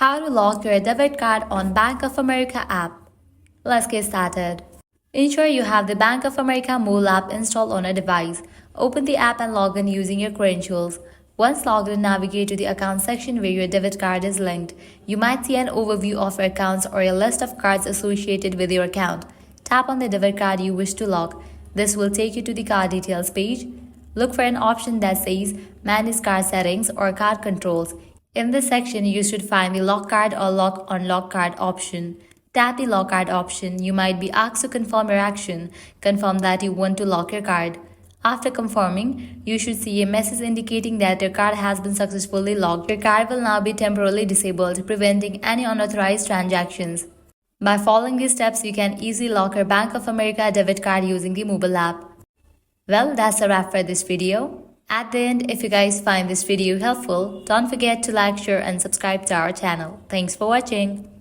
How to lock your debit card on Bank of America app. Let's get started. Ensure you have the Bank of America mobile app installed on a device. Open the app and log in using your credentials. Once logged in, navigate to the account section where your debit card is linked. You might see an overview of your accounts or a list of cards associated with your account. Tap on the debit card you wish to lock. This will take you to the card details page. Look for an option that says Manage Card Settings or Card Controls. In this section, you should find the Lock Card or Lock Unlock Card option. Tap the Lock Card option. You might be asked to confirm your action. Confirm that you want to lock your card. After confirming, you should see a message indicating that your card has been successfully locked. Your card will now be temporarily disabled, preventing any unauthorized transactions. By following these steps, you can easily lock your Bank of America debit card using the mobile app. Well, that's a wrap for this video. At the end, if you guys find this video helpful, don't forget to like, share and subscribe to our channel. Thanks for watching.